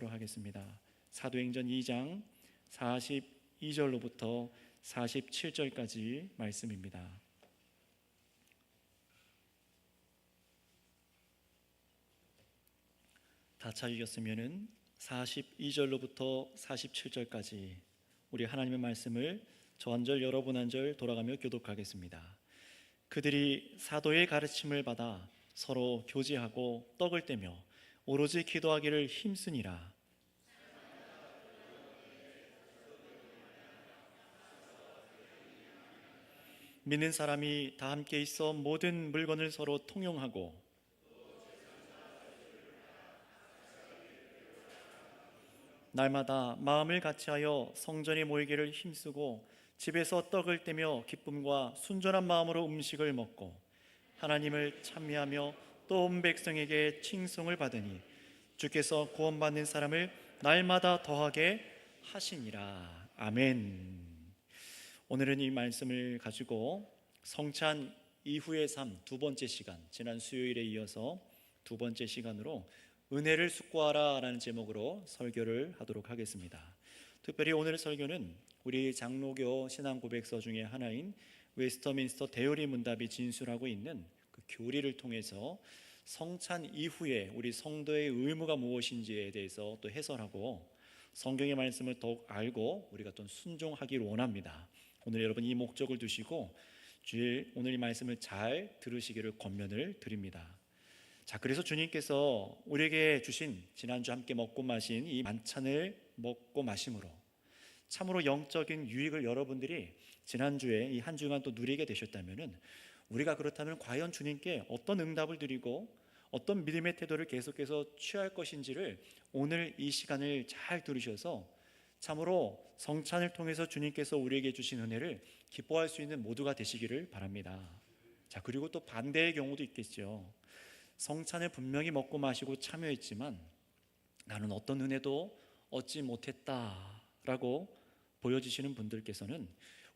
읽어보도록 하겠습니다. 사도행전 2장 42절로부터 47절까지 말씀입니다. 다 찾으셨으면 42절로부터 47절까지 우리 하나님의 말씀을 저 한 절 여러분 한 절 돌아가며 교독하겠습니다. 그들이 사도의 가르침을 받아 서로 교제하고 떡을 떼며 오로지 기도하기를 힘쓰니라. 믿는 사람이 다 함께 있어 모든 물건을 서로 통용하고 날마다 마음을 같이하여 성전에 모이기를 힘쓰고 집에서 떡을 떼며 기쁨과 순전한 마음으로 음식을 먹고 하나님을 찬미하며 또 온 백성에게 칭송을 받으니 주께서 구원받는 사람을 날마다 더하게 하시니라. 아멘. 오늘은 이 말씀을 가지고 성찬 이후의 삶 두 번째 시간, 지난 수요일에 이어서 두 번째 시간으로 은혜를 숙고하라 라는 제목으로 설교를 하도록 하겠습니다. 특별히 오늘 설교는 우리 장로교 신앙고백서 중에 하나인 웨스터민스터 대요리 문답이 진술하고 있는 그 교리를 통해서 성찬 이후에 우리 성도의 의무가 무엇인지에 대해서 또 해설하고 성경의 말씀을 더욱 알고 우리가 또 순종하기를 원합니다. 오늘 여러분 이 목적을 두시고 주일 오늘 이 말씀을 잘 들으시기를 권면을 드립니다. 자, 그래서 주님께서 우리에게 주신 지난주 함께 먹고 마신 이 만찬을 먹고 마심으로 참으로 영적인 유익을 여러분들이 지난주에 이 한 주간 또 누리게 되셨다면은 우리가 그렇다면 과연 주님께 어떤 응답을 드리고 어떤 믿음의 태도를 계속해서 취할 것인지를 오늘 이 시간을 잘 들으셔서 참으로 성찬을 통해서 주님께서 우리에게 주신 은혜를 기뻐할 수 있는 모두가 되시기를 바랍니다. 자, 그리고 또 반대의 경우도 있겠죠. 성찬을 분명히 먹고 마시고 참여했지만 나는 어떤 은혜도 얻지 못했다라고 보여지시는 분들께서는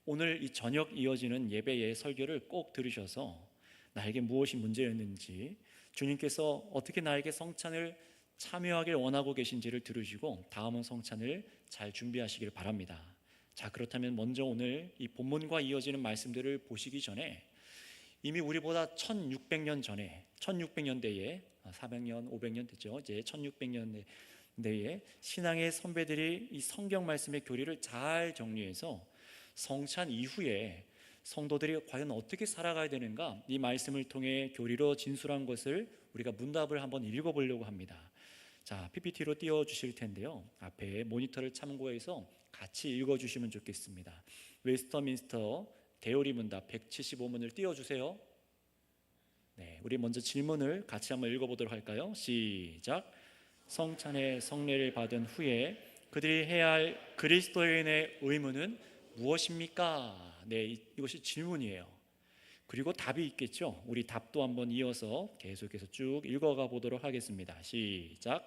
오늘 이 저녁 이어지는 예배의 설교를 꼭 들으셔서 나에게 무엇이 문제였는지, 주님께서 어떻게 나에게 성찬을 참여하길 원하고 계신지를 들으시고 다음은 성찬을 잘 준비하시길 바랍니다. 자, 그렇다면 먼저 오늘 이 본문과 이어지는 말씀들을 보시기 전에 이미 우리보다 1600년 전에 1600년대에 400년, 500년 됐죠. 이제 1600년대에 신앙의 선배들이 이 성경 말씀의 교리를 잘 정리해서 성찬 이후에 성도들이 과연 어떻게 살아가야 되는가, 이 말씀을 통해 교리로 진술한 것을 우리가 문답을 한번 읽어보려고 합니다. 자, PPT로 띄워주실 텐데요. 앞에 모니터를 참고해서 같이 읽어주시면 좋겠습니다. 웨스터민스터 대요리 문답 175문을 띄워주세요. 네, 우리 먼저 질문을 같이 한번 읽어보도록 할까요? 시작. 성찬의 성례를 받은 후에 그들이 해야 할 그리스도인의 의무는 무엇입니까? 네, 이것이 질문이에요. 그리고 답이 있겠죠. 우리 답도 한번 이어서 계속해서 쭉 읽어가 보도록 하겠습니다. 시작.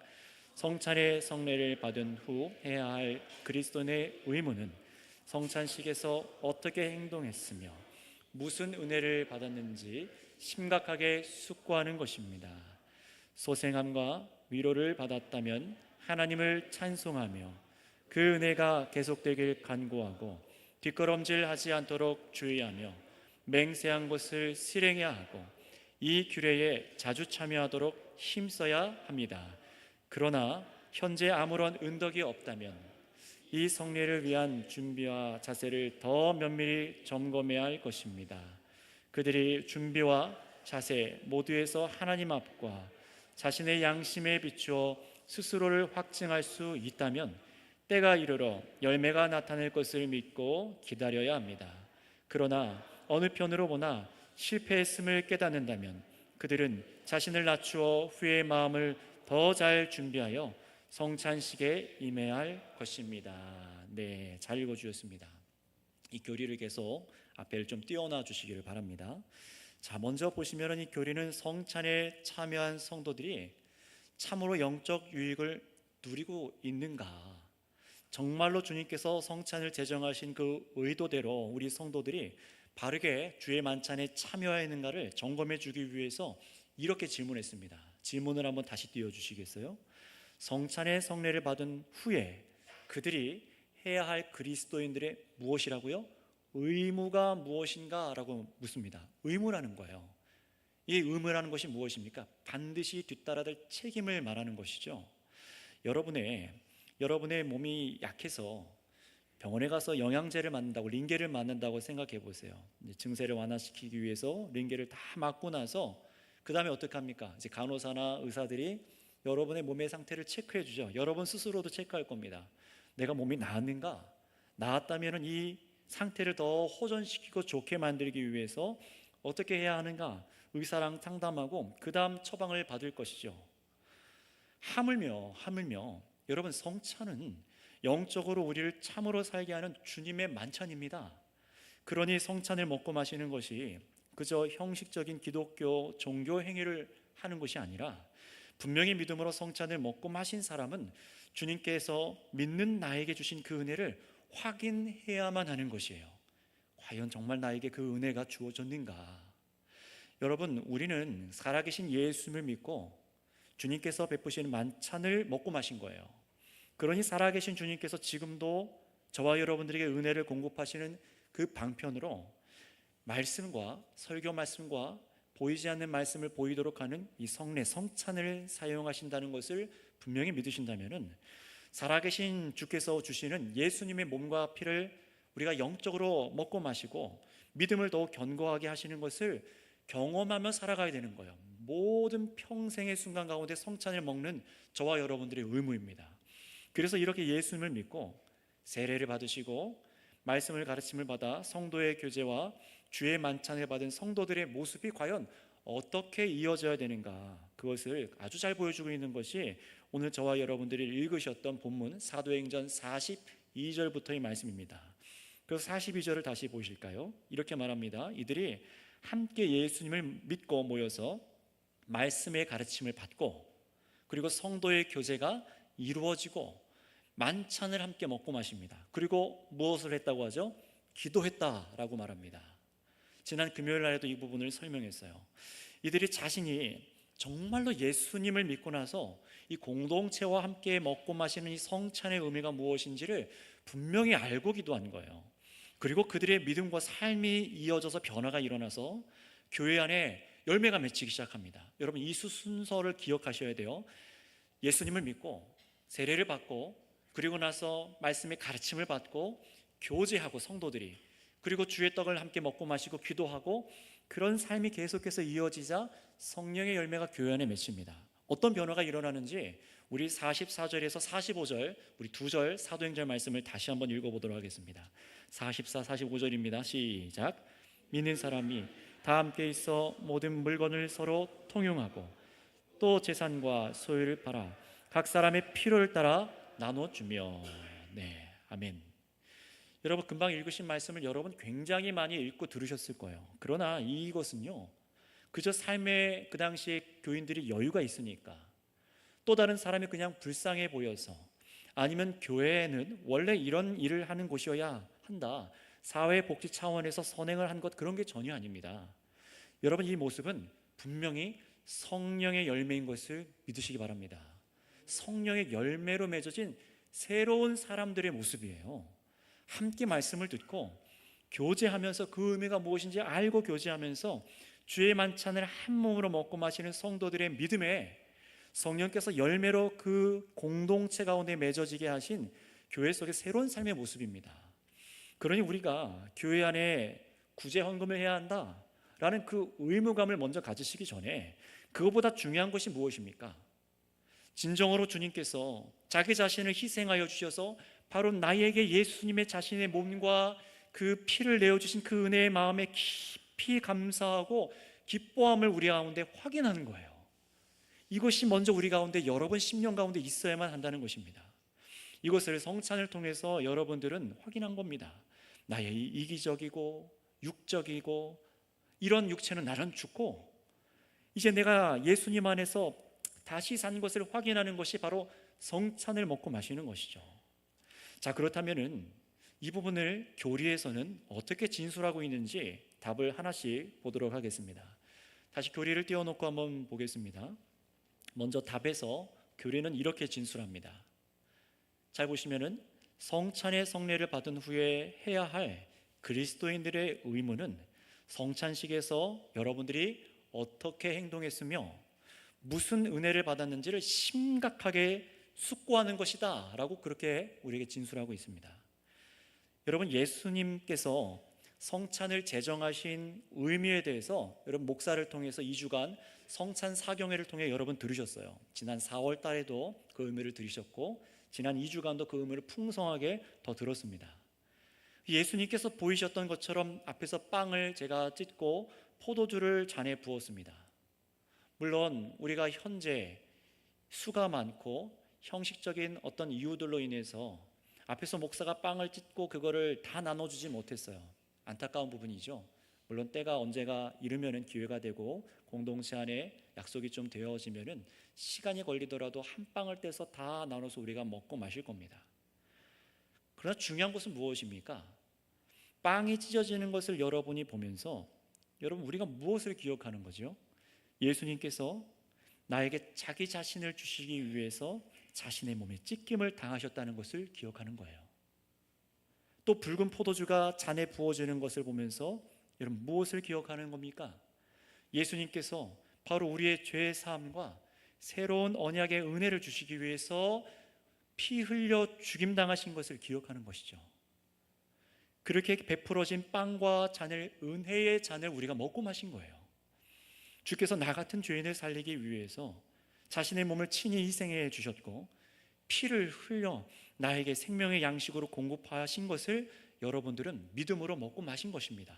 성찬의 성례를 받은 후 해야 할 그리스도인의 의무는 성찬식에서 어떻게 행동했으며 무슨 은혜를 받았는지 심각하게 숙고하는 것입니다. 소생함과 위로를 받았다면 하나님을 찬송하며 그 은혜가 계속되길 간구하고 뒷걸음질하지 않도록 주의하며 맹세한 것을 실행해야 하고 이 규례에 자주 참여하도록 힘써야 합니다. 그러나 현재 아무런 은덕이 없다면 이 성례를 위한 준비와 자세를 더 면밀히 점검해야 할 것입니다. 그들이 준비와 자세 모두에서 하나님 앞과 자신의 양심에 비추어 스스로를 확증할 수 있다면 때가 이르러 열매가 나타날 것을 믿고 기다려야 합니다. 그러나 어느 편으로 보나 실패했음을 깨닫는다면 그들은 자신을 낮추어 후회의 마음을 더 잘 준비하여 성찬식에 임해야 할 것입니다. 네, 잘 읽어주셨습니다. 이 교리를 계속 앞에 좀 띄워놔 주시기를 바랍니다. 자, 먼저 보시면 이 교리는 성찬에 참여한 성도들이 참으로 영적 유익을 누리고 있는가, 정말로 주님께서 성찬을 제정하신 그 의도대로 우리 성도들이 바르게 주의 만찬에 참여했는가를 점검해 주기 위해서 이렇게 질문했습니다. 질문을 한번 다시 띄워주시겠어요? 성찬의 성례를 받은 후에 그들이 해야 할 그리스도인들의 무엇이라고요? 의무가 무엇인가? 라고 묻습니다. 의무라는 거예요. 이 의무라는 것이 무엇입니까? 반드시 뒤따라야 될 책임을 말하는 것이죠. 여러분의 몸이 약해서 병원에 가서 영양제를 맞는다고, 링겔을 맞는다고 생각해 보세요. 증세를 완화시키기 위해서 링겔을 다 맞고 나서 그 다음에 어떻게 합니까? 이제 간호사나 의사들이 여러분의 몸의 상태를 체크해 주죠. 여러분 스스로도 체크할 겁니다. 내가 몸이 나았는가? 나았다면 이 상태를 더 호전시키고 좋게 만들기 위해서 어떻게 해야 하는가? 의사랑 상담하고 그 다음 처방을 받을 것이죠. 하물며 여러분, 성찬은 영적으로 우리를 참으로 살게 하는 주님의 만찬입니다. 그러니 성찬을 먹고 마시는 것이 그저 형식적인 기독교 종교 행위를 하는 것이 아니라 분명히 믿음으로 성찬을 먹고 마신 사람은 주님께서 믿는 나에게 주신 그 은혜를 확인해야만 하는 것이에요. 과연 정말 나에게 그 은혜가 주어졌는가? 여러분, 우리는 살아계신 예수님을 믿고 주님께서 베푸시는 만찬을 먹고 마신 거예요. 그러니 살아계신 주님께서 지금도 저와 여러분들에게 은혜를 공급하시는 그 방편으로 말씀과 설교 말씀과 보이지 않는 말씀을 보이도록 하는 이 성례, 성찬을 사용하신다는 것을 분명히 믿으신다면 살아계신 주께서 주시는 예수님의 몸과 피를 우리가 영적으로 먹고 마시고 믿음을 더욱 견고하게 하시는 것을 경험하며 살아가야 되는 거예요. 모든 평생의 순간 가운데 성찬을 먹는 저와 여러분들의 의무입니다. 그래서 이렇게 예수님을 믿고 세례를 받으시고 말씀을 가르침을 받아 성도의 교제와 주의 만찬을 받은 성도들의 모습이 과연 어떻게 이어져야 되는가, 그것을 아주 잘 보여주고 있는 것이 오늘 저와 여러분들이 읽으셨던 본문 사도행전 42절부터의 말씀입니다. 그래서 42절을 다시 보실까요? 이렇게 말합니다. 이들이 함께 예수님을 믿고 모여서 말씀의 가르침을 받고 그리고 성도의 교제가 이루어지고 만찬을 함께 먹고 마십니다. 그리고 무엇을 했다고 하죠? 기도했다라고 말합니다. 지난 금요일 날에도 이 부분을 설명했어요. 이들이 자신이 정말로 예수님을 믿고 나서 이 공동체와 함께 먹고 마시는 이 성찬의 의미가 무엇인지를 분명히 알고 기도한 거예요. 그리고 그들의 믿음과 삶이 이어져서 변화가 일어나서 교회 안에 열매가 맺히기 시작합니다. 여러분, 이 순서를 기억하셔야 돼요. 예수님을 믿고 세례를 받고 그리고 나서 말씀의 가르침을 받고 교제하고 성도들이, 그리고 주의 떡을 함께 먹고 마시고 기도하고, 그런 삶이 계속해서 이어지자 성령의 열매가 교회 안에 맺힙니다. 어떤 변화가 일어나는지 우리 44절에서 45절, 우리 두 절 사도행전 말씀을 다시 한번 읽어보도록 하겠습니다. 44, 45절입니다. 시작. 믿는 사람이 다 함께 있어 모든 물건을 서로 통용하고 또 재산과 소유를 팔아 각 사람의 필요를 따라 나눠주며. 네, 아멘. 여러분, 금방 읽으신 말씀을 여러분 굉장히 많이 읽고 들으셨을 거예요. 그러나 이것은요, 그저 삶에 그 당시에 교인들이 여유가 있으니까, 또 다른 사람이 그냥 불쌍해 보여서, 아니면 교회는 원래 이런 일을 하는 곳이어야 한다, 사회복지 차원에서 선행을 한 것, 그런 게 전혀 아닙니다. 여러분, 이 모습은 분명히 성령의 열매인 것을 믿으시기 바랍니다. 성령의 열매로 맺어진 새로운 사람들의 모습이에요. 함께 말씀을 듣고 교제하면서 그 의미가 무엇인지 알고 교제하면서 주의 만찬을 한 몸으로 먹고 마시는 성도들의 믿음에 성령께서 열매로 그 공동체 가운데 맺어지게 하신 교회 속의 새로운 삶의 모습입니다. 그러니 우리가 교회 안에 구제 헌금을 해야 한다라는 그 의무감을 먼저 가지시기 전에 그것보다 중요한 것이 무엇입니까? 진정으로 주님께서 자기 자신을 희생하여 주셔서 바로 나에게 예수님의 자신의 몸과 그 피를 내어주신 그 은혜의 마음에 깊이 감사하고 기뻐함을 우리 가운데 확인하는 거예요. 이것이 먼저 우리 가운데, 여러분 심령 가운데 있어야만 한다는 것입니다. 이것을 성찬을 통해서 여러분들은 확인한 겁니다. 나의 이기적이고 육적이고 이런 육체는 나는 죽고 이제 내가 예수님 안에서 다시 산 것을 확인하는 것이 바로 성찬을 먹고 마시는 것이죠. 자, 그렇다면은 이 부분을 교리에서는 어떻게 진술하고 있는지 답을 하나씩 보도록 하겠습니다. 다시 교리를 띄워놓고 한번 보겠습니다. 먼저 답에서 교리는 이렇게 진술합니다. 잘 보시면은 성찬의 성례를 받은 후에 해야 할 그리스도인들의 의무는 성찬식에서 여러분들이 어떻게 행동했으며 무슨 은혜를 받았는지를 심각하게 숙고하는 것이다 라고 그렇게 우리에게 진술하고 있습니다. 여러분, 예수님께서 성찬을 제정하신 의미에 대해서 여러분 목사를 통해서 2주간 성찬 사경회를 통해 여러분 들으셨어요. 지난 4월 달에도 그 의미를 들으셨고 지난 2주간도 그 의미를 풍성하게 더 들었습니다. 예수님께서 보이셨던 것처럼 앞에서 빵을 제가 찢고 포도주를 잔에 부었습니다. 물론 우리가 현재 수가 많고 형식적인 어떤 이유들로 인해서 앞에서 목사가 빵을 찢고 그거를 다 나눠주지 못했어요. 안타까운 부분이죠. 물론 때가 언제가 이르면은 기회가 되고 공동체 안에 약속이 좀 되어지면은 시간이 걸리더라도 한 빵을 떼서 다 나눠서 우리가 먹고 마실 겁니다. 그러나 중요한 것은 무엇입니까? 빵이 찢어지는 것을 여러분이 보면서 여러분 우리가 무엇을 기억하는 거죠? 예수님께서 나에게 자기 자신을 주시기 위해서 자신의 몸에 찢김을 당하셨다는 것을 기억하는 거예요. 또 붉은 포도주가 잔에 부어지는 것을 보면서 여러분 무엇을 기억하는 겁니까? 예수님께서 바로 우리의 죄 사함과 새로운 언약의 은혜를 주시기 위해서 피 흘려 죽임당하신 것을 기억하는 것이죠. 그렇게 베풀어진 빵과 잔을, 은혜의 잔을 우리가 먹고 마신 거예요. 주께서 나 같은 죄인을 살리기 위해서 자신의 몸을 친히 희생해 주셨고 피를 흘려 나에게 생명의 양식으로 공급하신 것을 여러분들은 믿음으로 먹고 마신 것입니다.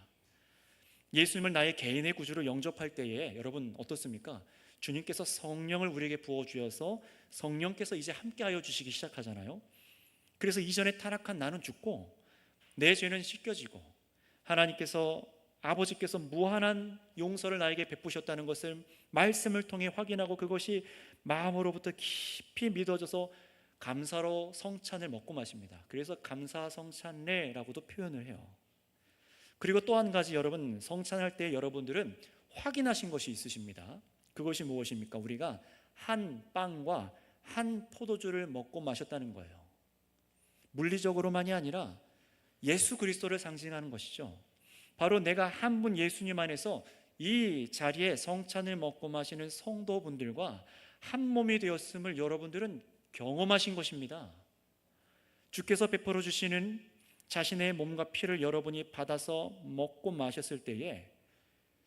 예수님을 나의 개인의 구주로 영접할 때에 여러분 어떻습니까? 주님께서 성령을 우리에게 부어주셔서 성령께서 이제 함께하여 주시기 시작하잖아요. 그래서 이전에 타락한 나는 죽고 내 죄는 씻겨지고 하나님께서 아버지께서 무한한 용서를 나에게 베푸셨다는 것을 말씀을 통해 확인하고 그것이 마음으로부터 깊이 믿어져서 감사로 성찬을 먹고 마십니다. 그래서 감사 성찬례라고도 표현을 해요. 그리고 또 한 가지 여러분 성찬할 때 여러분들은 확인하신 것이 있으십니다. 그것이 무엇입니까? 우리가 한 빵과 한 포도주를 먹고 마셨다는 거예요. 물리적으로만이 아니라 예수 그리스도를 상징하는 것이죠. 바로 내가 한 분 예수님 안에서 이 자리에 성찬을 먹고 마시는 성도분들과 한 몸이 되었음을 여러분들은 경험하신 것입니다. 주께서 베풀어 주시는 자신의 몸과 피를 여러분이 받아서 먹고 마셨을 때에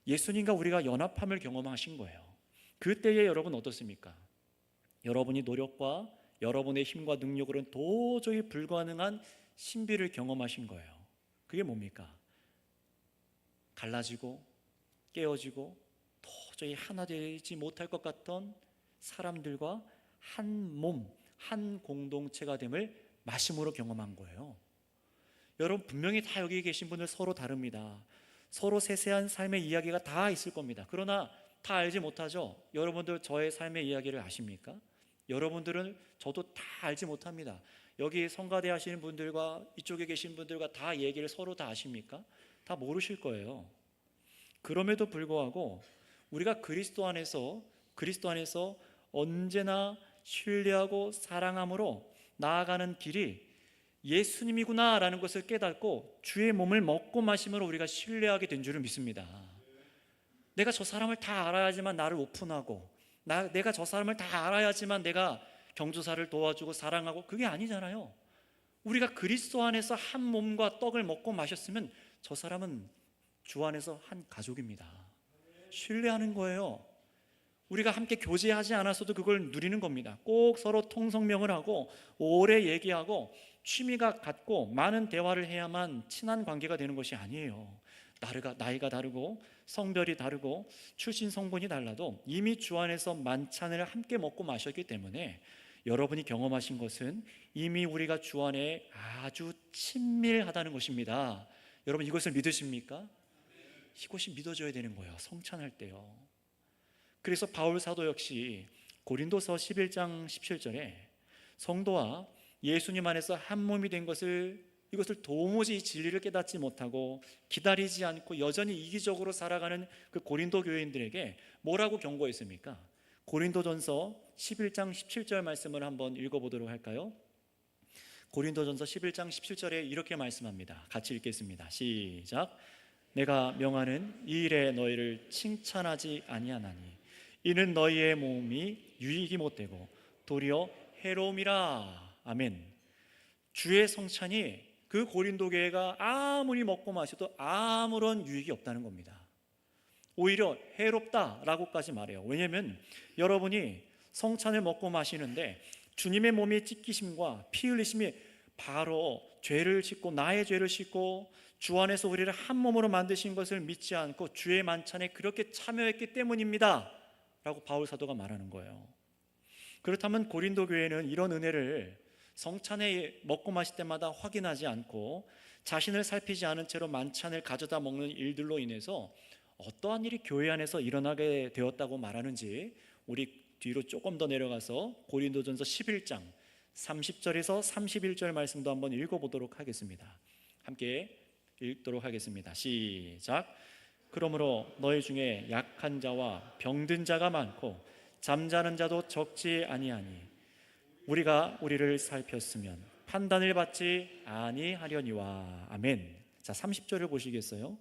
예수님과 우리가 연합함을 경험하신 거예요. 그때에 여러분 어떻습니까? 여러분이 노력과 여러분의 힘과 능력으로는 도저히 불가능한 신비를 경험하신 거예요. 그게 뭡니까? 갈라지고 깨어지고 도저히 하나 되지 못할 것 같던 사람들과 한 몸, 한 공동체가 됨을 마심으로 경험한 거예요. 여러분 분명히 다 여기 계신 분들 서로 다릅니다. 서로 세세한 삶의 이야기가 다 있을 겁니다. 그러나 다 알지 못하죠. 여러분들 저의 삶의 이야기를 아십니까? 여러분들은 저도 다 알지 못합니다. 여기 성가대 하시는 분들과 이쪽에 계신 분들과 다 얘기를 서로 다 아십니까? 다 모르실 거예요. 그럼에도 불구하고 우리가 그리스도 안에서 언제나 신뢰하고 사랑함으로 나아가는 길이 예수님이구나라는 것을 깨닫고 주의 몸을 먹고 마심으로 우리가 신뢰하게 된 줄을 믿습니다. 내가 저 사람을 다 알아야지만 나를 오픈하고 내가 저 사람을 다 알아야지만 내가 경조사를 도와주고 사랑하고 그게 아니잖아요. 우리가 그리스도 안에서 한 몸과 떡을 먹고 마셨으면 저 사람은 주 안에서 한 가족입니다. 신뢰하는 거예요. 우리가 함께 교제하지 않았어도 그걸 누리는 겁니다. 꼭 서로 통성명을 하고 오래 얘기하고 취미가 같고 많은 대화를 해야만 친한 관계가 되는 것이 아니에요. 나이가 다르고 성별이 다르고 출신 성분이 달라도 이미 주 안에서 만찬을 함께 먹고 마셨기 때문에 여러분이 경험하신 것은 이미 우리가 주 안에 아주 친밀하다는 것입니다. 여러분 이것을 믿으십니까? 이것이 믿어져야 되는 거예요. 성찬할 때요. 그래서 바울 사도 역시 고린도서 11장 17절에 성도와 예수님 안에서 한 몸이 된 것을 이것을 도무지 진리를 깨닫지 못하고 기다리지 않고 여전히 이기적으로 살아가는 그 고린도 교회인들에게 뭐라고 경고했습니까? 고린도전서 11장 17절 말씀을 한번 읽어보도록 할까요? 고린도전서 11장 17절에 이렇게 말씀합니다. 같이 읽겠습니다. 시작. 내가 명하는 이 일에 너희를 칭찬하지 아니하나니 이는 너희의 몸이 유익이 못되고 도리어 해로움이라. 아멘. 주의 성찬이 그 고린도 교회가 아무리 먹고 마셔도 아무런 유익이 없다는 겁니다. 오히려 해롭다라고까지 말해요. 왜냐하면 여러분이 성찬을 먹고 마시는데 주님의 몸의 찢기심과 피 흘리심이 바로 죄를 씻고 나의 죄를 씻고 주 안에서 우리를 한 몸으로 만드신 것을 믿지 않고 주의 만찬에 그렇게 참여했기 때문입니다 라고 바울 사도가 말하는 거예요. 그렇다면 고린도 교회는 이런 은혜를 성찬에 먹고 마실 때마다 확인하지 않고 자신을 살피지 않은 채로 만찬을 가져다 먹는 일들로 인해서 어떠한 일이 교회 안에서 일어나게 되었다고 말하는지 우리 뒤로 조금 더 내려가서 고린도전서 11장 30절에서 31절 말씀도 한번 읽어보도록 하겠습니다. 함께 읽도록 하겠습니다. 시작. 그러므로 너희 중에 약한 자와 병든 자가 많고 잠자는 자도 적지 아니하니 우리가 우리를 살폈으면 판단을 받지 아니하려니와. 아멘. 자, 30절을 보시겠어요?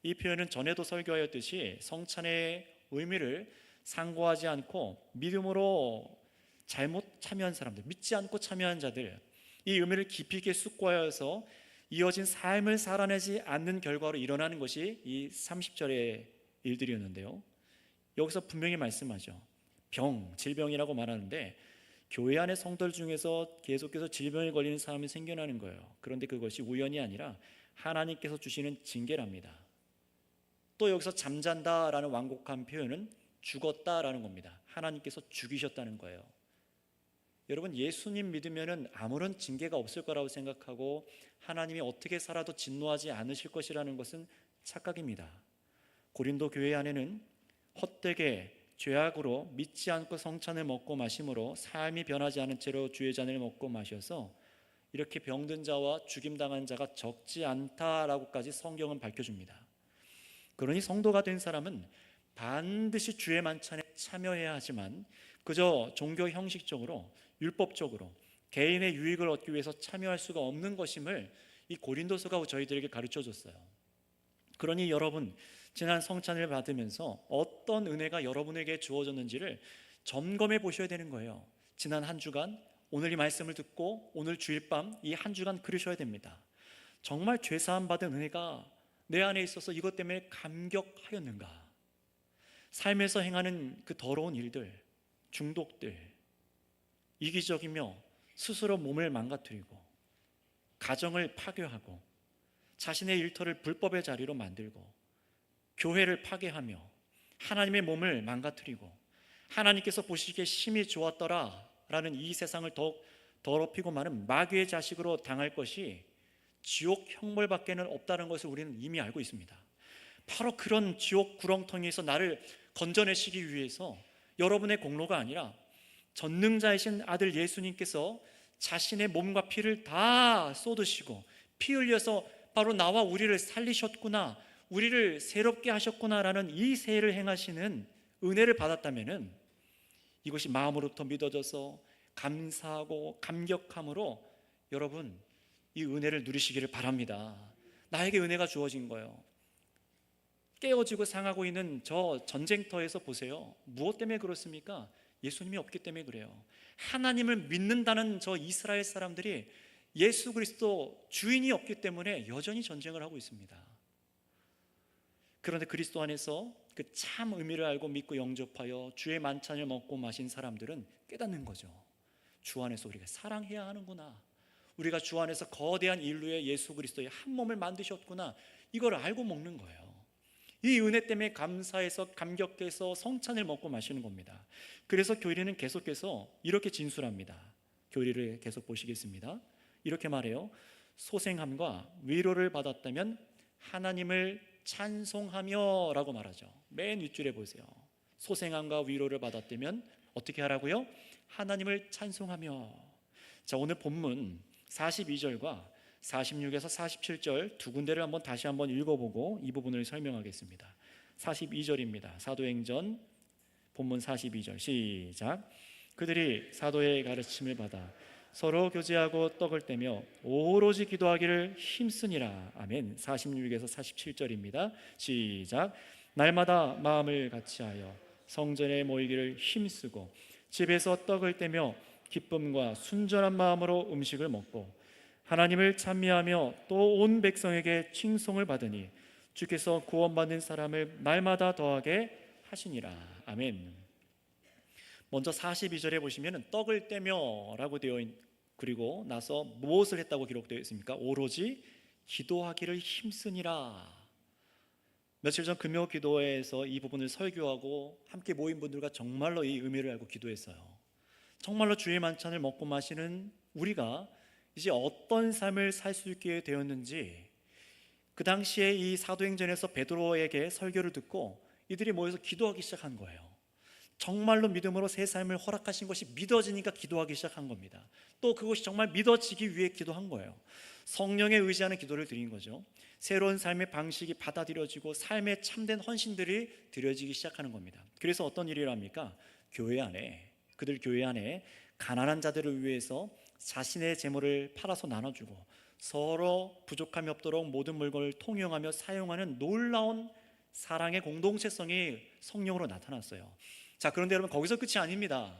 이 표현은 전에도 설교하였듯이 성찬의 의미를 상고하지 않고 믿음으로 잘못 참여한 사람들, 믿지 않고 참여한 자들, 이 의미를 깊이 있게 숙고하여서 이어진 삶을 살아내지 않는 결과로 일어나는 것이 이 30절의 일들이었는데요. 여기서 분명히 말씀하죠. 질병이라고 말하는데 교회 안의 성도들 중에서 계속해서 질병에 걸리는 사람이 생겨나는 거예요. 그런데 그것이 우연이 아니라 하나님께서 주시는 징계랍니다. 또 여기서 잠잔다라는 완곡한 표현은 죽었다라는 겁니다. 하나님께서 죽이셨다는 거예요. 여러분, 예수님 믿으면 아무런 징계가 없을 거라고 생각하고 하나님이 어떻게 살아도 진노하지 않으실 것이라는 것은 착각입니다. 고린도 교회 안에는 헛되게 죄악으로 믿지 않고 성찬을 먹고 마심으로 삶이 변하지 않은 채로 주의 잔을 먹고 마셔서 이렇게 병든 자와 죽임당한 자가 적지 않다라고까지 성경은 밝혀줍니다. 그러니 성도가 된 사람은 반드시 주의 만찬에 참여해야 하지만 그저 종교 형식적으로 율법적으로 개인의 유익을 얻기 위해서 참여할 수가 없는 것임을 이 고린도서가 저희들에게 가르쳐 줬어요. 그러니 여러분, 지난 성찬을 받으면서 어떤 은혜가 여러분에게 주어졌는지를 점검해 보셔야 되는 거예요. 지난 한 주간, 오늘 이 말씀을 듣고 오늘 주일 밤 이 한 주간 그러셔야 됩니다. 정말 죄사함 받은 은혜가 내 안에 있어서 이것 때문에 감격하였는가? 삶에서 행하는 그 더러운 일들, 중독들, 이기적이며 스스로 몸을 망가뜨리고 가정을 파괴하고 자신의 일터를 불법의 자리로 만들고 교회를 파괴하며 하나님의 몸을 망가뜨리고 하나님께서 보시기에 심히 좋았더라 라는 이 세상을 더욱 더럽히고 많은 마귀의 자식으로 당할 것이 지옥 형벌밖에는 없다는 것을 우리는 이미 알고 있습니다. 바로 그런 지옥 구렁텅이에서 나를 건져내시기 위해서 여러분의 공로가 아니라 전능자이신 아들 예수님께서 자신의 몸과 피를 다 쏟으시고 피 흘려서 바로 나와 우리를 살리셨구나, 우리를 새롭게 하셨구나라는 이 세를 행하시는 은혜를 받았다면 이것이 마음으로부터 믿어져서 감사하고 감격함으로 여러분 이 은혜를 누리시기를 바랍니다. 나에게 은혜가 주어진 거예요. 깨어지고 상하고 있는 저 전쟁터에서 보세요. 무엇 때문에 그렇습니까? 예수님이 없기 때문에 그래요. 하나님을 믿는다는 저 이스라엘 사람들이 예수 그리스도 주인이 없기 때문에 여전히 전쟁을 하고 있습니다. 그런데 그리스도 안에서 그 참 의미를 알고 믿고 영접하여 주의 만찬을 먹고 마신 사람들은 깨닫는 거죠. 주 안에서 우리가 사랑해야 하는구나, 우리가 주 안에서 거대한 인류의 예수 그리스도의 한 몸을 만드셨구나, 이걸 알고 먹는 거예요. 이 은혜 때문에 감사해서 감격해서 성찬을 먹고 마시는 겁니다. 그래서 교리는 계속해서 이렇게 진술합니다. 교리를 계속 보시겠습니다. 이렇게 말해요. 소생함과 위로를 받았다면 하나님을 찬송하며 라고 말하죠. 맨 윗줄에 보세요. 소생함과 위로를 받았다면 어떻게 하라고요? 하나님을 찬송하며. 자, 오늘 본문 42절과 46에서 47절 두 군데를 다시 한번 읽어보고 이 부분을 설명하겠습니다. 42절입니다. 사도행전 본문 42절 시작. 그들이 사도의 가르침을 받아 서로 교제하고 떡을 떼며 오로지 기도하기를 힘쓰니라. 아멘. 46에서 47절입니다. 시작. 날마다 마음을 같이하여 성전에 모이기를 힘쓰고 집에서 떡을 떼며 기쁨과 순전한 마음으로 음식을 먹고 하나님을 찬미하며 또 온 백성에게 칭송을 받으니 주께서 구원받는 사람을 날마다 더하게 하시니라. 아멘. 먼저 42절에 보시면 떡을 떼며 라고 되어 그리고 나서 무엇을 했다고 기록되어 있습니까? 오로지 기도하기를 힘쓰니라. 며칠 전 금요 기도회에서 이 부분을 설교하고 함께 모인 분들과 정말로 이 의미를 알고 기도했어요. 정말로 주의 만찬을 먹고 마시는 우리가 이제 어떤 삶을 살 수 있게 되었는지, 그 당시에 이 사도행전에서 베드로에게 설교를 듣고 이들이 모여서 기도하기 시작한 거예요. 정말로 믿음으로 새 삶을 허락하신 것이 믿어지니까 기도하기 시작한 겁니다. 또 그것이 정말 믿어지기 위해 기도한 거예요. 성령에 의지하는 기도를 드린 거죠. 새로운 삶의 방식이 받아들여지고 삶의 참된 헌신들이 드려지기 시작하는 겁니다. 그래서 어떤 일을 합니까? 그들 교회 안에 가난한 자들을 위해서 자신의 재물을 팔아서 나눠주고 서로 부족함이 없도록 모든 물건을 통용하며 사용하는 놀라운 사랑의 공동체성이 성령으로 나타났어요. 자, 그런데 여러분, 거기서 끝이 아닙니다.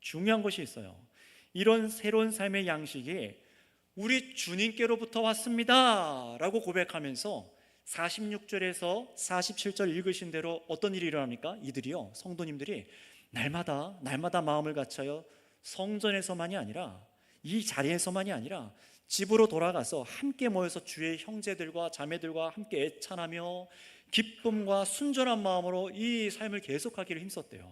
중요한 것이 있어요. 이런 새로운 삶의 양식이 우리 주님께로부터 왔습니다 라고 고백하면서 46절에서 47절 읽으신 대로 어떤 일이 일어납니까? 이들이요, 성도님들이 날마다 마음을 같이하여 성전에서만이 아니라, 이 자리에서만이 아니라 집으로 돌아가서 함께 모여서 주의 형제들과 자매들과 함께 애찬하며 기쁨과 순전한 마음으로 이 삶을 계속하기를 힘썼대요.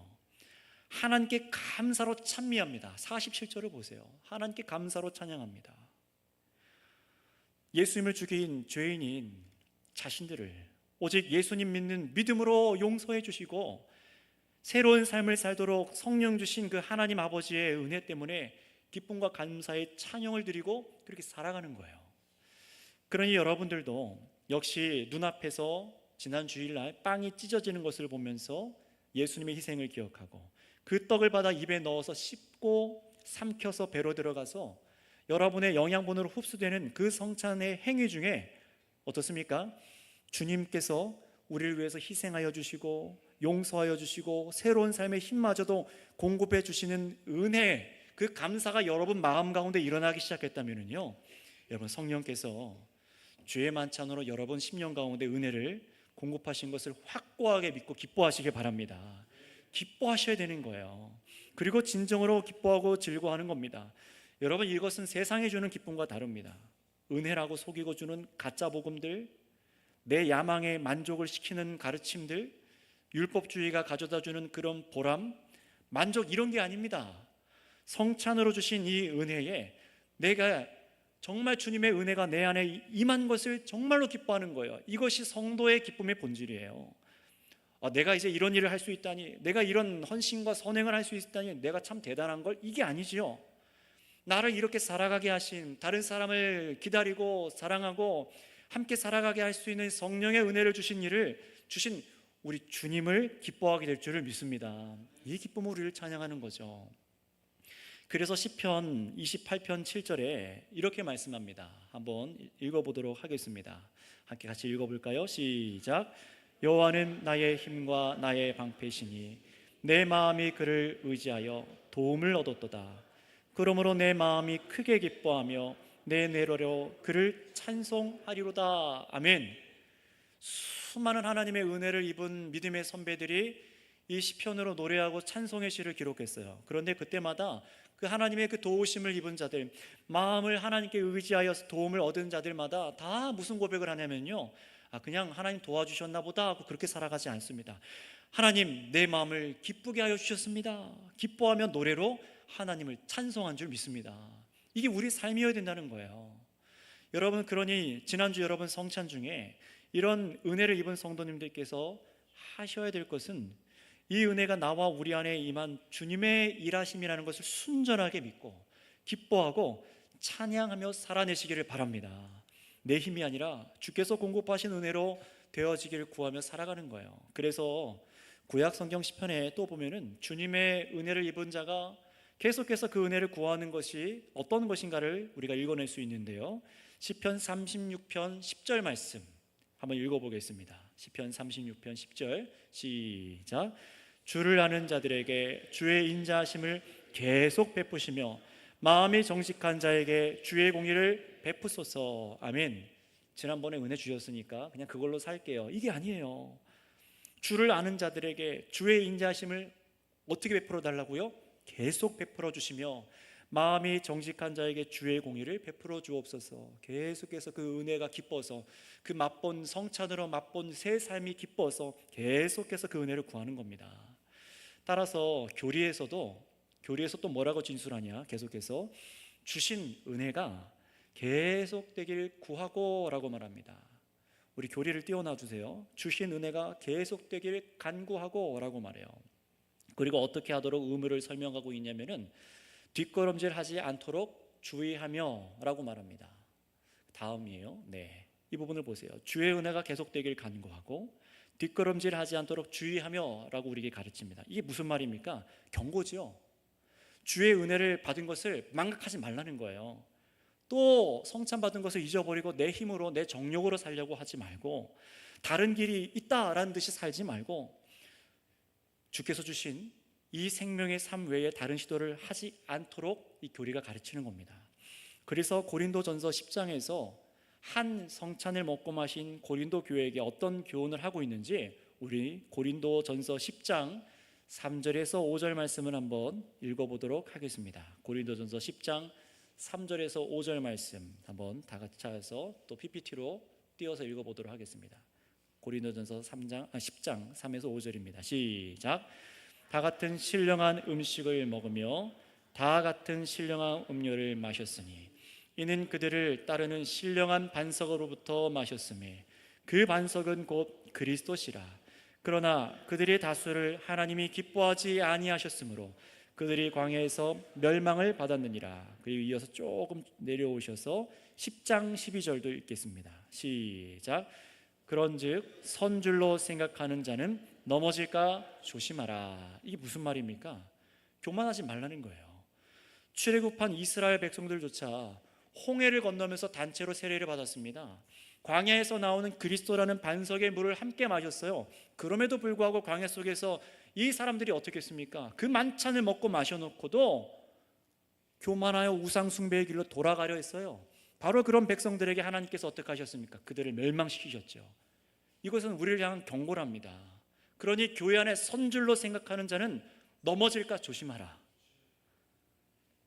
하나님께 감사로 찬미합니다. 47절을 보세요. 하나님께 감사로 찬양합니다. 예수님을 죽인 죄인인 자신들을 오직 예수님 믿는 믿음으로 용서해 주시고 새로운 삶을 살도록 성령 주신 그 하나님 아버지의 은혜 때문에 기쁨과 감사의 찬양을 드리고 그렇게 살아가는 거예요. 그러니 여러분들도 역시 눈앞에서 지난 주일날 빵이 찢어지는 것을 보면서 예수님의 희생을 기억하고 그 떡을 받아 입에 넣어서 씹고 삼켜서 배로 들어가서 여러분의 영양분으로 흡수되는 그 성찬의 행위 중에 어떻습니까? 주님께서 우리를 위해서 희생하여 주시고 용서하여 주시고 새로운 삶의 힘마저도 공급해 주시는 은혜, 그 감사가 여러분 마음 가운데 일어나기 시작했다면요, 여러분 성령께서 주의 만찬으로 여러분 심령 가운데 은혜를 공급하신 것을 확고하게 믿고 기뻐하시길 바랍니다. 기뻐하셔야 되는 거예요. 그리고 진정으로 기뻐하고 즐거워하는 겁니다. 여러분, 이것은 세상이 주는 기쁨과 다릅니다. 은혜라고 속이고 주는 가짜 복음들, 내 야망에 만족을 시키는 가르침들, 율법주의가 가져다 주는 그런 보람, 만족, 이런 게 아닙니다. 성찬으로 주신 이 은혜에 내가 정말 주님의 은혜가 내 안에 임한 것을 정말로 기뻐하는 거예요. 이것이 성도의 기쁨의 본질이에요. 내가 이제 이런 일을 할 수 있다니, 내가 이런 헌신과 선행을 할 수 있다니 내가 참 대단한 걸, 이게 아니지요. 나를 이렇게 살아가게 하신, 다른 사람을 기다리고 사랑하고 함께 살아가게 할 수 있는 성령의 은혜를 주신 우리 주님을 기뻐하게 될 줄을 믿습니다. 이 기쁨으로 우리를 찬양하는 거죠. 그래서 시편 28편 7절에 이렇게 말씀합니다. 한번 읽어보도록 하겠습니다. 함께 같이 읽어볼까요? 시작. 여호와는 나의 힘과 나의 방패시니 내 마음이 그를 의지하여 도움을 얻었도다. 그러므로 내 마음이 크게 기뻐하며 내 뇌로로 그를 찬송하리로다. 아멘. 수많은 하나님의 은혜를 입은 믿음의 선배들이 이 시편으로 노래하고 찬송의 시를 기록했어요. 그런데 그때마다 그 하나님의 그 도우심을 입은 자들, 마음을 하나님께 의지하여서 도움을 얻은 자들마다 다 무슨 고백을 하냐면요, 그냥 하나님 도와주셨나 보다 하고 그렇게 살아가지 않습니다. 하나님, 내 마음을 기쁘게 하여 주셨습니다. 기뻐하며 노래로 하나님을 찬송한 줄 믿습니다. 이게 우리 삶이어야 된다는 거예요. 여러분, 그러니 지난주 여러분 성찬 중에 이런 은혜를 입은 성도님들께서 하셔야 될 것은 이 은혜가 나와 우리 안에 임한 주님의 일하심이라는 것을 순전하게 믿고 기뻐하고 찬양하며 살아내시기를 바랍니다. 내 힘이 아니라 주께서 공급하신 은혜로 되어지기를 구하며 살아가는 거예요. 그래서 구약 성경 시편에 또 보면은 주님의 은혜를 입은 자가 계속해서 그 은혜를 구하는 것이 어떤 것인가를 우리가 읽어낼 수 있는데요. 시편 36편 10절 말씀 한번 읽어보겠습니다. 시편 36편 10절 시작. 주를 아는 자들에게 주의 인자하심을 계속 베푸시며 마음이 정직한 자에게 주의 공의를 베푸소서. 아멘. 지난번에 은혜 주셨으니까 그냥 그걸로 살게요. 이게 아니에요. 주를 아는 자들에게 주의 인자하심을 어떻게 베풀어 달라고요? 계속 베풀어 주시며 마음이 정직한 자에게 주의 공의를 베풀어 주옵소서. 계속해서 그 은혜가 기뻐서, 그 맛본 성찬으로 맛본 새 삶이 기뻐서 계속해서 그 은혜를 구하는 겁니다. 따라서 교리에서 또 뭐라고 진술하냐? 계속해서 주신 은혜가 계속되길 구하고 라고 말합니다. 우리 교리를 띄워놔 주세요. 주신 은혜가 계속되길 간구하고 라고 말해요. 그리고 어떻게 하도록 의무를 설명하고 있냐면은 뒷걸음질 하지 않도록 주의하며 라고 말합니다. 다음이에요. 네, 이 부분을 보세요. 주의 은혜가 계속되길 간구하고 뒷걸음질 하지 않도록 주의하며 라고 우리에게 가르칩니다. 이게 무슨 말입니까? 경고지요. 주의 은혜를 받은 것을 망각하지 말라는 거예요. 또 성찬 받은 것을 잊어버리고 내 힘으로 내 정욕으로 살려고 하지 말고 다른 길이 있다라는 듯이 살지 말고 주께서 주신 이 생명의 삶 외에 다른 시도를 하지 않도록 이 교리가 가르치는 겁니다. 그래서 고린도전서 10장에서 한 성찬을 먹고 마신 고린도 교회에게 어떤 교훈을 하고 있는지 우리 고린도전서 10장 3절에서 5절 말씀을 한번 읽어보도록 하겠습니다. 고린도전서 10장 3절에서 5절 말씀 한번 다 같이 찾아서 또 PPT로 띄워서 읽어보도록 하겠습니다. 고린도전서 10장 3에서 5절입니다. 시작. 다 같은 신령한 음식을 먹으며 다 같은 신령한 음료를 마셨으니 이는 그들을 따르는 신령한 반석으로부터 마셨음에 그 반석은 곧 그리스도시라. 그러나 그들의 다수를 하나님이 기뻐하지 아니하셨으므로 그들이 광야에서 멸망을 받았느니라. 그리고 이어서 조금 내려오셔서 10장 12절도 읽겠습니다. 시작. 그런즉 선줄로 생각하는 자는 넘어질까 조심하라. 이게 무슨 말입니까? 교만하지 말라는 거예요. 출애굽한 이스라엘 백성들조차 홍해를 건너면서 단체로 세례를 받았습니다. 광야에서 나오는 그리스도라는 반석의 물을 함께 마셨어요. 그럼에도 불구하고 광야 속에서 이 사람들이 어떻게 했습니까? 그 만찬을 먹고 마셔놓고도 교만하여 우상 숭배의 길로 돌아가려 했어요. 바로 그런 백성들에게 하나님께서 어떻게 하셨습니까? 그들을 멸망시키셨죠. 이것은 우리를 향한 경고랍니다. 그러니 교회 안에 선줄로 생각하는 자는 넘어질까 조심하라.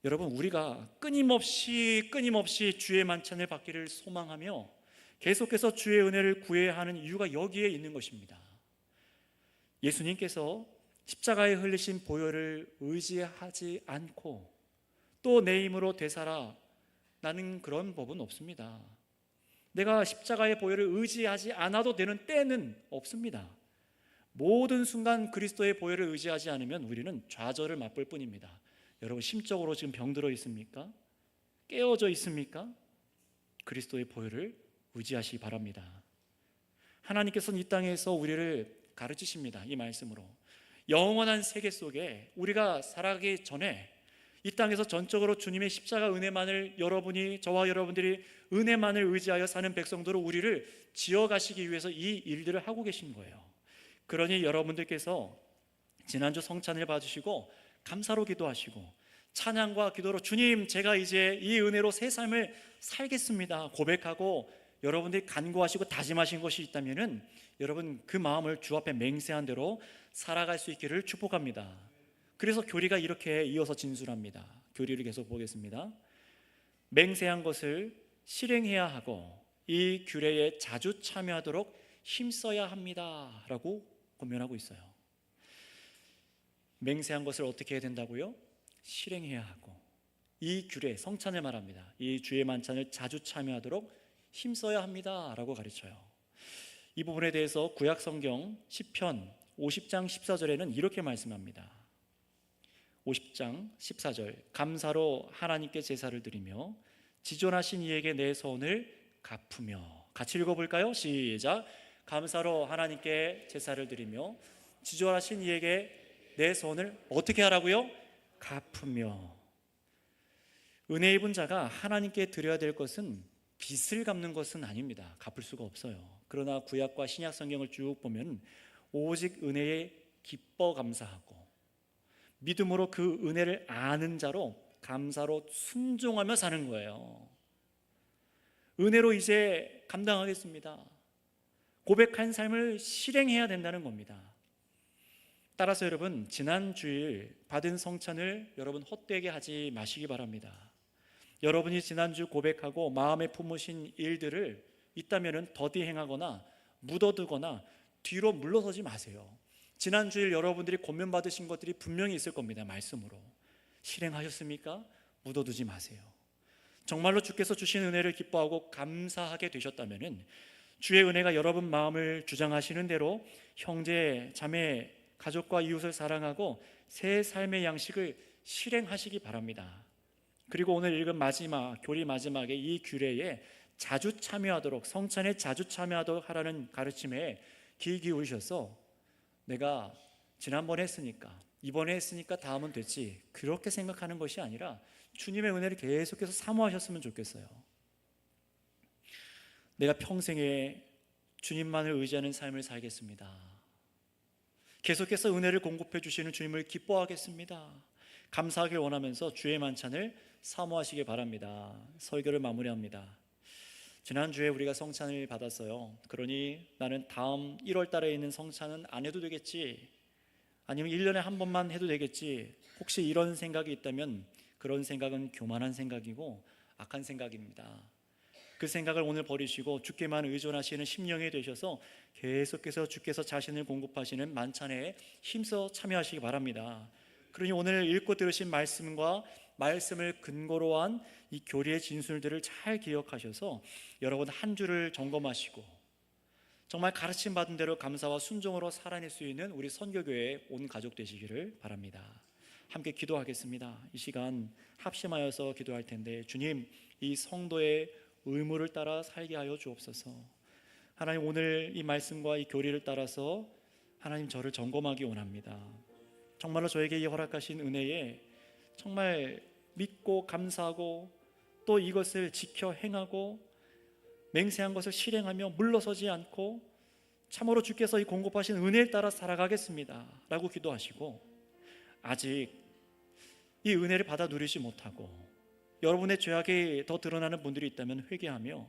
여러분, 우리가 끊임없이 주의 만찬을 받기를 소망하며 계속해서 주의 은혜를 구해야 하는 이유가 여기에 있는 것입니다. 예수님께서 십자가에 흘리신 보혈을 의지하지 않고 또 내 힘으로 되살아 나는 그런 법은 없습니다. 내가 십자가의 보혈을 의지하지 않아도 되는 때는 없습니다. 모든 순간 그리스도의 보혈을 의지하지 않으면 우리는 좌절을 맛볼 뿐입니다. 여러분, 심적으로 지금 병들어 있습니까? 깨어져 있습니까? 그리스도의 보혈을 의지하시기 바랍니다. 하나님께서는 이 땅에서 우리를 가르치십니다. 이 말씀으로 영원한 세계 속에 우리가 살아가기 전에 이 땅에서 전적으로 주님의 십자가 은혜만을 저와 여러분들이 은혜만을 의지하여 사는 백성도로 우리를 지어가시기 위해서 이 일들을 하고 계신 거예요. 그러니 여러분들께서 지난주 성찬을 봐주시고 감사로 기도하시고 찬양과 기도로 주님, 제가 이제 이 은혜로 새 삶을 살겠습니다 고백하고 여러분들이 간구하시고 다짐하신 것이 있다면은 여러분 그 마음을 주 앞에 맹세한 대로 살아갈 수 있기를 축복합니다. 그래서 교리가 이렇게 이어서 진술합니다. 교리를 계속 보겠습니다. 맹세한 것을 실행해야 하고 이 규례에 자주 참여하도록 힘써야 합니다 라고 권면하고 있어요. 맹세한 것을 어떻게 해야 된다고요? 실행해야 하고 이 규례, 성찬을 말합니다. 이 주의 만찬을 자주 참여하도록 힘써야 합니다 라고 가르쳐요. 이 부분에 대해서 구약성경 시편 50장 14절에는 이렇게 말씀합니다. 50장 14절 감사로 하나님께 제사를 드리며 지존하신 이에게 내 소원을 갚으며. 같이 읽어볼까요? 시작. 감사로 하나님께 제사를 드리며 지존하신 이에게 내 소원을 어떻게 하라고요? 갚으며. 은혜 입은 자가 하나님께 드려야 될 것은 빚을 갚는 것은 아닙니다. 갚을 수가 없어요. 그러나 구약과 신약 성경을 쭉 보면 오직 은혜에 기뻐 감사하고 믿음으로 그 은혜를 아는 자로 감사로 순종하며 사는 거예요. 은혜로 이제 감당하겠습니다. 고백한 삶을 실행해야 된다는 겁니다. 따라서 여러분, 지난 주일 받은 성찬을 여러분 헛되게 하지 마시기 바랍니다. 여러분이 지난주 고백하고 마음에 품으신 일들을 있다면 더디 행하거나 묻어두거나 뒤로 물러서지 마세요. 지난주일 여러분들이 권면받으신 것들이 분명히 있을 겁니다. 말씀으로 실행하셨습니까? 묻어두지 마세요. 정말로 주께서 주신 은혜를 기뻐하고 감사하게 되셨다면 주의 은혜가 여러분 마음을 주장하시는 대로 형제, 자매, 가족과 이웃을 사랑하고 새 삶의 양식을 실행하시기 바랍니다. 그리고 오늘 읽은 교리 마지막에 이 규례에 자주 참여하도록, 성찬에 자주 참여하도록 하라는 가르침에 귀 기울이셔서 내가 지난번에 했으니까, 이번에 했으니까 다음은 됐지, 그렇게 생각하는 것이 아니라 주님의 은혜를 계속해서 사모하셨으면 좋겠어요. 내가 평생에 주님만을 의지하는 삶을 살겠습니다. 계속해서 은혜를 공급해 주시는 주님을 기뻐하겠습니다. 감사하길 원하면서 주의 만찬을 사모하시기 바랍니다. 설교를 마무리합니다. 지난주에 우리가 성찬을 받았어요. 그러니 나는 다음 1월 달에 있는 성찬은 안 해도 되겠지, 아니면 1년에 한 번만 해도 되겠지, 혹시 이런 생각이 있다면 그런 생각은 교만한 생각이고 악한 생각입니다. 그 생각을 오늘 버리시고 주께만 의존하시는 심령이 되셔서 계속해서 주께서 자신을 공급하시는 만찬에 힘써 참여하시기 바랍니다. 그러니 오늘 읽고 들으신 말씀과 말씀을 근거로 한 이 교리의 진술들을 잘 기억하셔서 여러분 한 주를 점검하시고 정말 가르침 받은 대로 감사와 순종으로 살아낼 수 있는 우리 선교교회의 온 가족 되시기를 바랍니다. 함께 기도하겠습니다. 이 시간 합심하여서 기도할 텐데, 주님, 이 성도의 의무를 따라 살게 하여 주옵소서. 하나님, 오늘 이 말씀과 이 교리를 따라서 하나님 저를 점검하기 원합니다. 정말로 저에게 이 허락하신 은혜에 정말 믿고 감사하고 또 이것을 지켜 행하고 맹세한 것을 실행하며 물러서지 않고 참으로 주께서 이 공급하신 은혜를 따라 살아가겠습니다 라고 기도하시고, 아직 이 은혜를 받아 누리지 못하고 여러분의 죄악이 더 드러나는 분들이 있다면 회개하며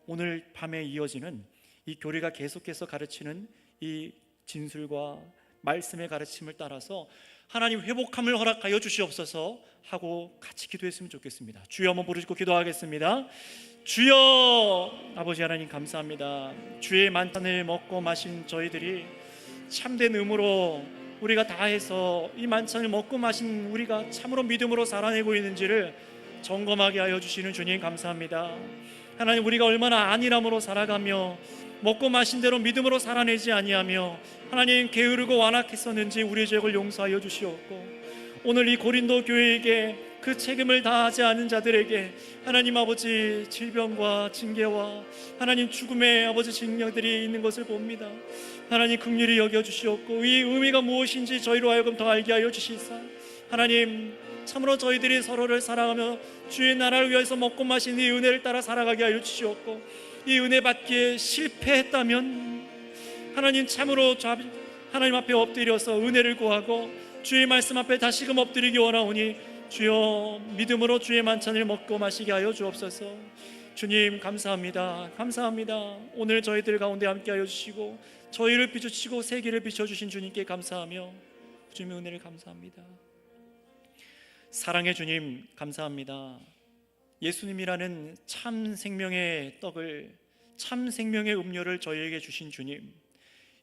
오늘 밤에 이어지는 이 교리가 계속해서 가르치는 이 진술과 말씀의 가르침을 따라서 하나님 회복함을 허락하여 주시옵소서 하고 같이 기도했으면 좋겠습니다. 주여 한번 부르시고 기도하겠습니다. 주여, 아버지 하나님 감사합니다. 주의 만찬을 먹고 마신 저희들이 참된 의무로 우리가 다해서 이 만찬을 먹고 마신 우리가 참으로 믿음으로 살아내고 있는지를 점검하게 하여 주시는 주님 감사합니다. 하나님, 우리가 얼마나 안일함으로 살아가며 먹고 마신 대로 믿음으로 살아내지 아니하며 하나님 게으르고 완악했었는지 우리의 죄를 용서하여 주시옵고, 오늘 이 고린도 교회에게 그 책임을 다하지 않은 자들에게 하나님 아버지 질병과 징계와 하나님 죽음의 아버지 징령들이 있는 것을 봅니다. 하나님 긍휼히 여겨 주시옵고 이 의미가 무엇인지 저희로 하여금 더 알게 하여 주시사 하나님 참으로 저희들이 서로를 사랑하며 주의 나라를 위해서 먹고 마신 이 은혜를 따라 살아가게 하여 주시옵고, 이 은혜 받기에 실패했다면 하나님 참으로 하나님 앞에 엎드려서 은혜를 구하고 주의 말씀 앞에 다시금 엎드리기 원하오니 주여 믿음으로 주의 만찬을 먹고 마시게 하여 주옵소서. 주님 감사합니다. 감사합니다. 오늘 저희들 가운데 함께 하여 주시고 저희를 비추시고 세계를 비춰주신 주님께 감사하며 주님의 은혜를 감사합니다. 사랑의 주님 감사합니다. 예수님이라는 참 생명의 떡을, 참 생명의 음료를 저희에게 주신 주님,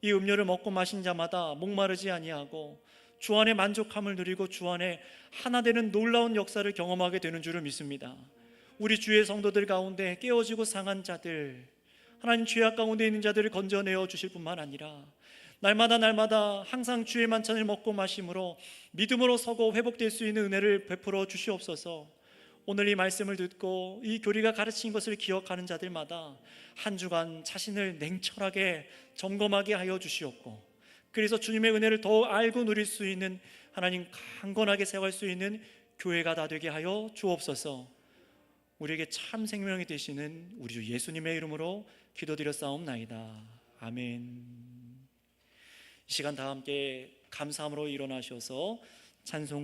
이 음료를 먹고 마신 자마다 목마르지 아니하고 주 안에 만족함을 누리고 주 안에 하나 되는 놀라운 역사를 경험하게 되는 줄을 믿습니다. 우리 주의 성도들 가운데 깨어지고 상한 자들, 하나님 죄악 가운데 있는 자들을 건져내어 주실 뿐만 아니라 날마다 항상 주의 만찬을 먹고 마심으로 믿음으로 서고 회복될 수 있는 은혜를 베풀어 주시옵소서. 오늘 이 말씀을 듣고 이 교리가 가르친 것을 기억하는 자들마다 한 주간 자신을 냉철하게 점검하게 하여 주시옵고 그래서 주님의 은혜를 더 알고 누릴 수 있는, 하나님 강건하게 세워갈 수 있는 교회가 다 되게 하여 주옵소서. 우리에게 참 생명이 되시는 우리 주 예수님의 이름으로 기도드렸사옵나이다. 아멘. 이 시간 다 함께 감사함으로 일어나셔서 찬송가